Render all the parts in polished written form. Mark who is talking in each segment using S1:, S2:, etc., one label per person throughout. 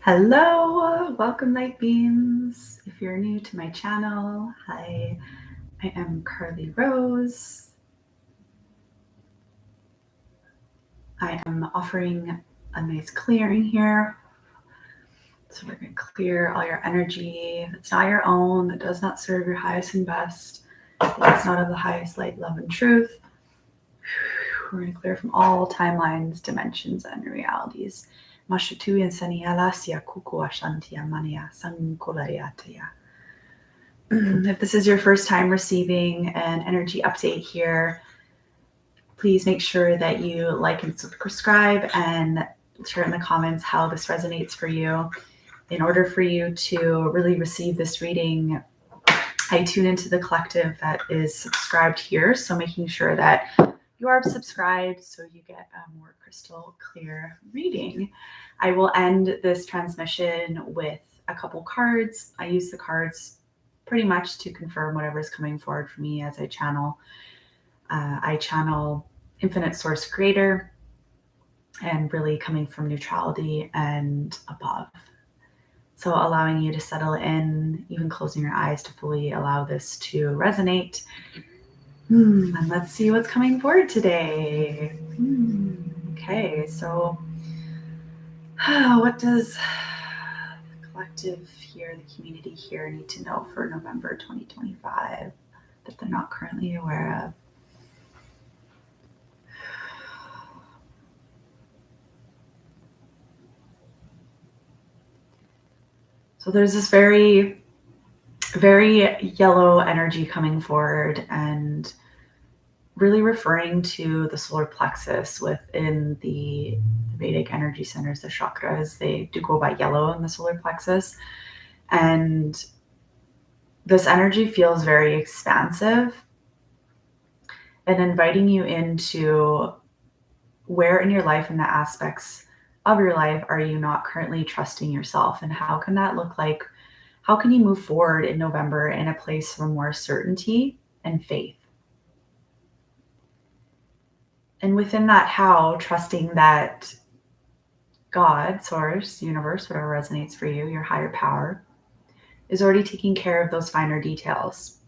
S1: Hello, welcome light beams. If you're new to my channel, hi, I am Carly Rose. I am offering a nice clearing here. So we're going to clear all your energy that's not your own, that does not serve your highest and best, that's not of the highest light, love, and truth. We're going to clear from all timelines, dimensions, and realities. If this is your first time receiving an energy update here, please make sure that you like and subscribe and share in the comments how this resonates for you. In order for you to really receive this reading, I tune into the collective that is subscribed here. So making sure that you are subscribed so you get a more crystal clear reading. I will end this transmission with a couple cards. I use the cards pretty much to confirm whatever is coming forward for me as I channel. I channel Infinite Source Creator and really coming from neutrality and above. So allowing you to settle in, even closing your eyes to fully allow this to resonate. And let's see what's coming forward today. Okay, so what does the collective here, the community here need to know for November 2025 that they're not currently aware of? So there's this very, very yellow energy coming forward and really referring to the solar plexus within the Vedic energy centers, the chakras. They do go by yellow in the solar plexus. And this energy feels very expansive and inviting you into where in your life and the aspects of your life are you not currently trusting yourself, and how can that look like? How can you move forward in November in a place for more certainty and faith? And within that, how trusting that God, source, universe, whatever resonates for you, your higher power, is already taking care of those finer details.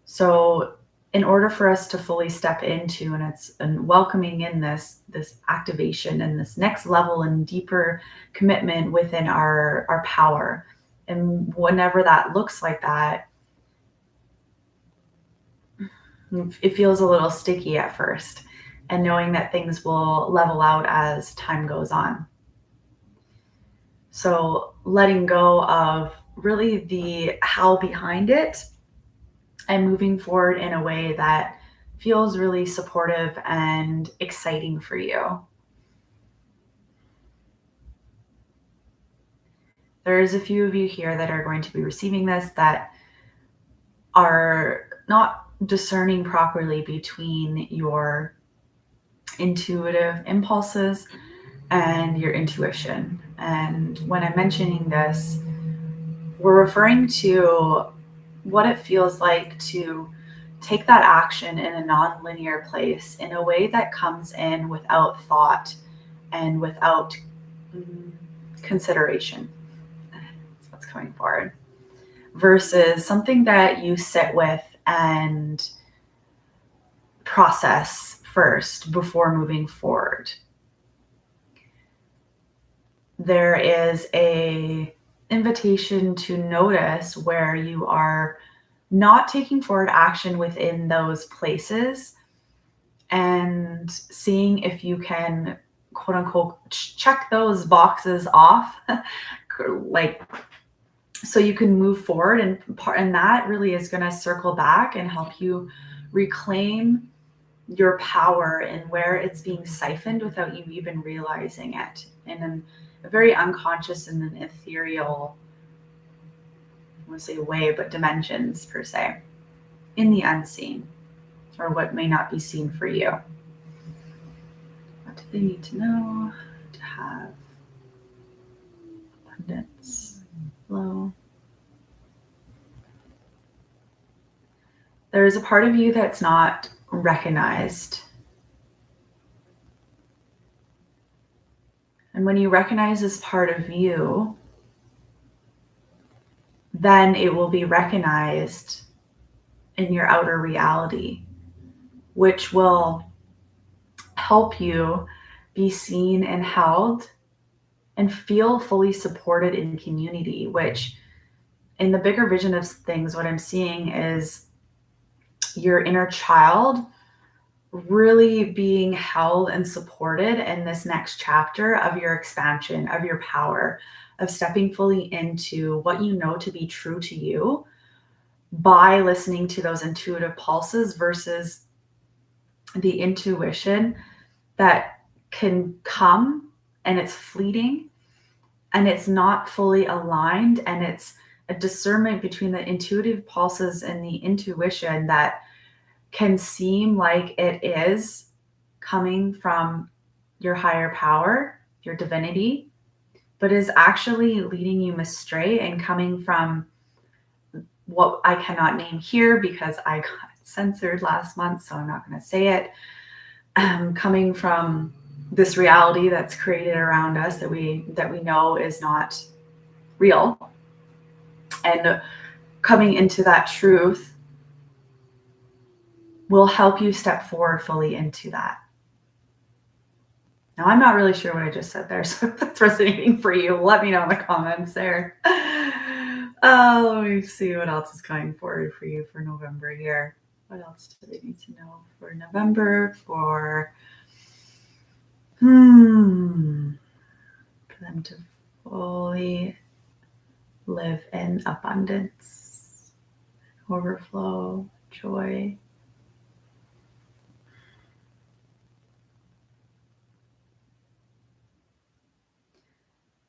S1: So in order for us to fully step into and welcoming in this activation and this next level and deeper commitment within our power, and whenever that looks like that, it feels a little sticky at first, and knowing that things will level out as time goes on. So letting go of really the how behind it and moving forward in a way that feels really supportive and exciting for you. There's a few of you here that are going to be receiving this that are not discerning properly between your intuitive impulses and your intuition. And when I'm mentioning this, we're referring to what it feels like to take that action in a non-linear place in a way that comes in without thought and without consideration. That's what's coming forward. Versus something that you sit with and process first before moving forward. There is a invitation to notice where you are not taking forward action within those places and seeing if you can, quote unquote, check those boxes off, like, so you can move forward. And that really is going to circle back and help you reclaim your power and where it's being siphoned without you even realizing it. And a very unconscious and an ethereal, I want to say way, but dimensions per se, in the unseen, or what may not be seen for you. What do they need to know to have abundance flow? There is a part of you that's not recognized. And when you recognize this part of you, then it will be recognized in your outer reality, which will help you be seen and held and feel fully supported in community, which in the bigger vision of things, what I'm seeing is your inner child really being held and supported in this next chapter of your expansion, of your power, of stepping fully into what you know to be true to you by listening to those intuitive pulses versus the intuition that can come and it's fleeting and it's not fully aligned, and it's a discernment between the intuitive pulses and the intuition that can seem like it is coming from your higher power, your divinity, but is actually leading you astray and coming from what I cannot name here because I got censored last month, so I'm not going to say it. Coming from this reality that's created around us that we know is not real, and coming into that truth will help you step forward fully into that. Now, I'm not really sure what I just said there, so if that's resonating for you, let me know in the comments there. Let me see what else is coming forward for you for November here. What else do they need to know for November? For them to fully live in abundance, overflow, joy.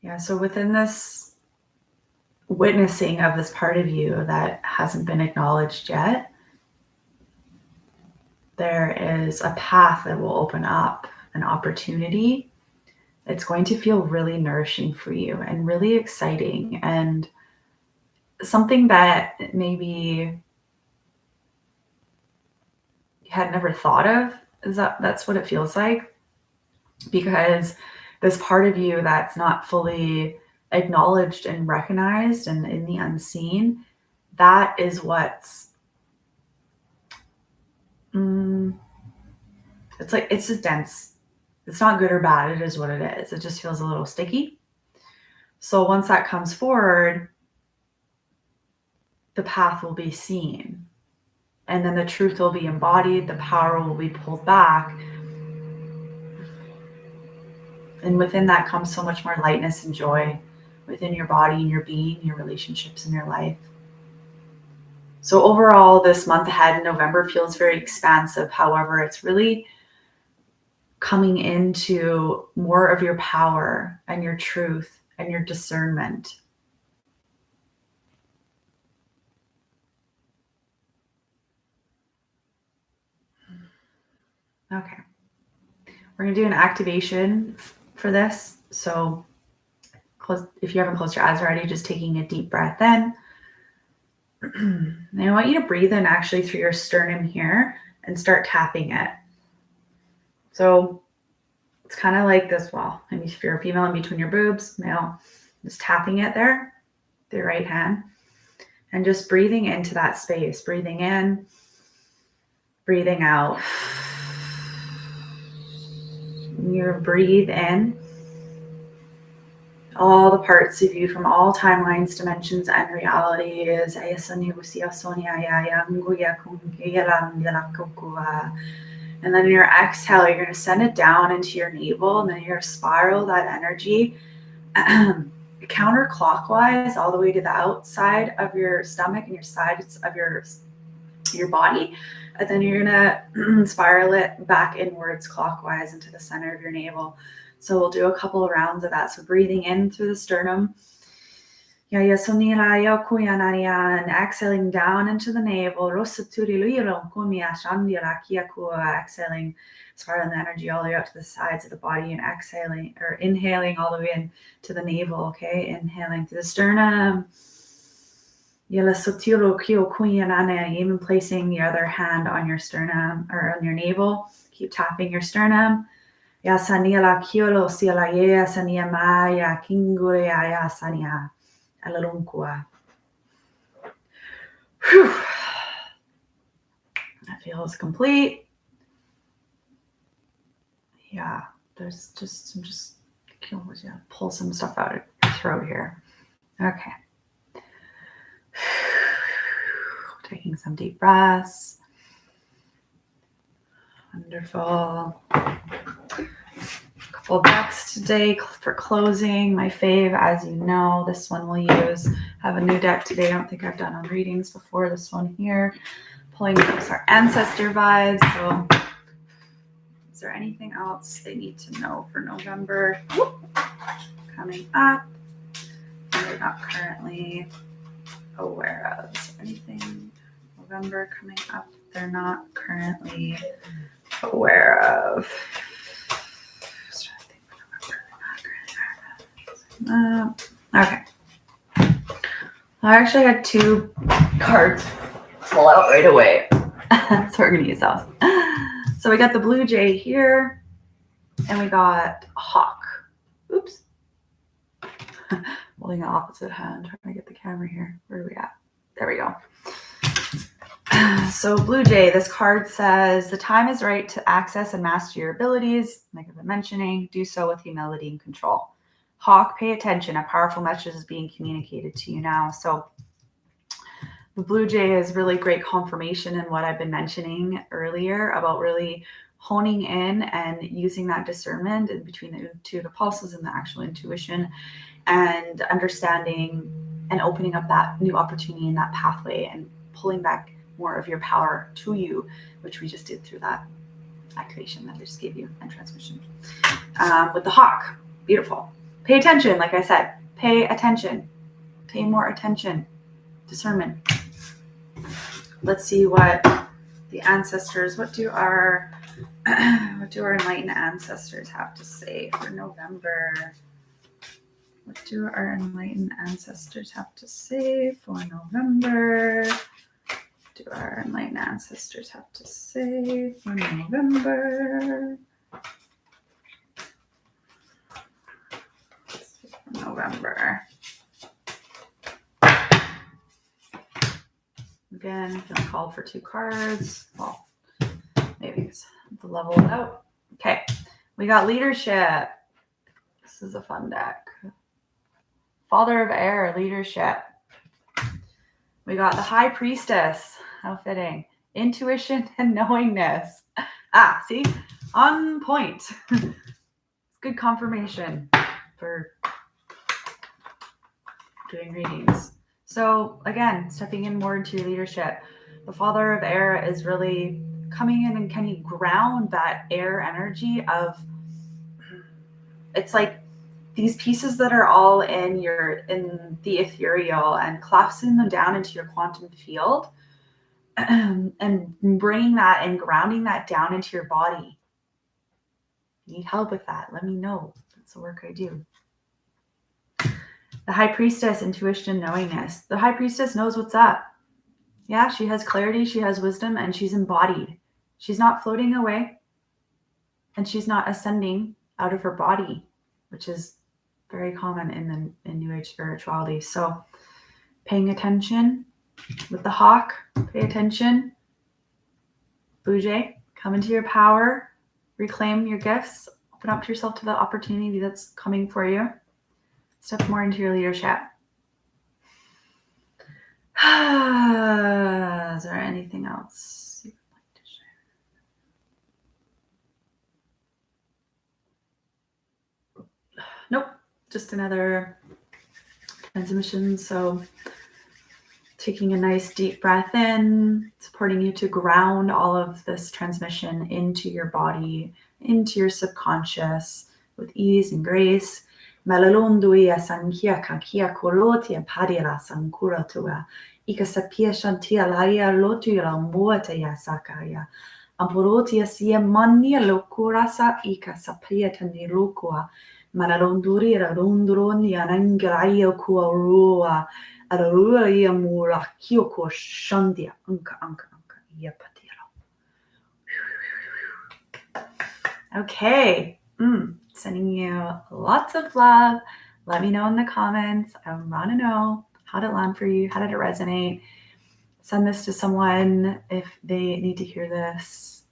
S1: Yeah, so within this witnessing of this part of you that hasn't been acknowledged yet, there is a path that will open up, an opportunity. It's going to feel really nourishing for you and really exciting, and something that maybe you had never thought of. That's what it feels like, because this part of you that's not fully acknowledged and recognized and in the unseen, that is what's it's like, it's just dense. It's not good or bad. It is what it is. It just feels a little sticky. So once that comes forward, the path will be seen, and then the truth will be embodied. The power will be pulled back. And within that comes so much more lightness and joy within your body and your being, your relationships and your life. So overall, this month ahead in November feels very expansive. However, it's really coming into more of your power and your truth and your discernment. Okay. We're going to do an activation for this. So if you haven't closed your eyes already, just taking a deep breath in. And I want you to breathe in actually through your sternum here and start tapping it. So it's kind of like this. Well, maybe if you're a female, in between your boobs, male, just tapping it there, the right hand, and just breathing into that space, breathing in, breathing out. You breathe in all the parts of you from all timelines, dimensions, and realities. And then your exhale, you're going to send it down into your navel, and then you're going to spiral that energy counterclockwise all the way to the outside of your stomach and your sides of your body. And then you're going to spiral it back inwards clockwise into the center of your navel. So we'll do a couple of rounds of that. So breathing in through the sternum. And exhaling down into the navel. Exhaling, spiraling the energy all the way out to the sides of the body, and exhaling or inhaling all the way into the navel. Okay, inhaling through the sternum. Even placing the other hand on your sternum or on your navel. Keep tapping your sternum. Ya sania la kiolo sia la yea sania maya kingure ya sania alalunkua. That feels complete. Yeah, I'm just pull some stuff out of your throat here. Okay. Taking some deep breaths. Wonderful. Couple decks today for closing. My fave, as you know, this one we'll use. I have a new deck today. I don't think I've done on readings before. This one here. Pulling up our ancestor vibes. So is there anything else they need to know for November coming up? They're not currently aware of. Is there anything November coming up they're not currently aware of? Okay. I actually had two cards pull out right away. So we're going to use those. So we got the blue jay here, and we got a hawk. Oops. Holding the opposite hand, trying to get the camera here. Where are we at? There we go. So blue jay, this card says, the time is right to access and master your abilities. Like I've been mentioning, do so with humility and control. Hawk, pay attention. A powerful message is being communicated to you now. So the blue jay is really great confirmation in what I've been mentioning earlier about really honing in and using that discernment in between the intuitive pulses and the actual intuition, and understanding and opening up that new opportunity in that pathway and pulling back more of your power to you, which we just did through that activation that I just gave you and transmission. With the hawk, beautiful. Pay attention, like I said, pay attention, pay more attention, discernment. Let's see what the ancestors, what do our enlightened ancestors have to say for November? What do our enlightened ancestors have to say for November? What do our enlightened ancestors have to say for November? November. Again, feeling called for two cards. Well, maybe it's the level it out. Okay, we got leadership. This is a fun deck. Father of air, leadership. We got the high priestess. How fitting. Intuition and knowingness. Ah, see? On point. Good confirmation for doing readings. So again, stepping in more into your leadership. The Father of air is really coming in and can you ground that air energy of, it's like these pieces that are all in the ethereal, and collapsing them down into your quantum field and bringing that and grounding that down into your body. You need help with that? Let me know. That's the work I do. The high priestess, intuition, knowingness. The high priestess knows what's up. Yeah, she has clarity, she has wisdom, and she's embodied. She's not floating away, and she's not ascending out of her body, which is very common in New Age spirituality. So paying attention with the hawk, pay attention. Blue jay, come into your power, reclaim your gifts, open up to yourself to the opportunity that's coming for you. Step more into your leadership. Is there anything else you would like to share? Nope, just another transmission. So taking a nice deep breath in, supporting you to ground all of this transmission into your body, into your subconscious with ease and grace. Malalonduia sankia kankia kolotia padira sankura tua. Ikasapia shantia laia lotuila muataya sakaya. Amporotia sia mania lokurasa ikasapia tanilukua. Malalonduria rundronia nangraia kuarua. Ararua ia mura kioko shandia anka ia patira. Okay. Sending you lots of love. Let me know in the comments. I want to know, how did it land for you? How did it resonate? Send this to someone if they need to hear this.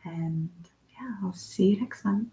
S1: And yeah, I'll see you next month.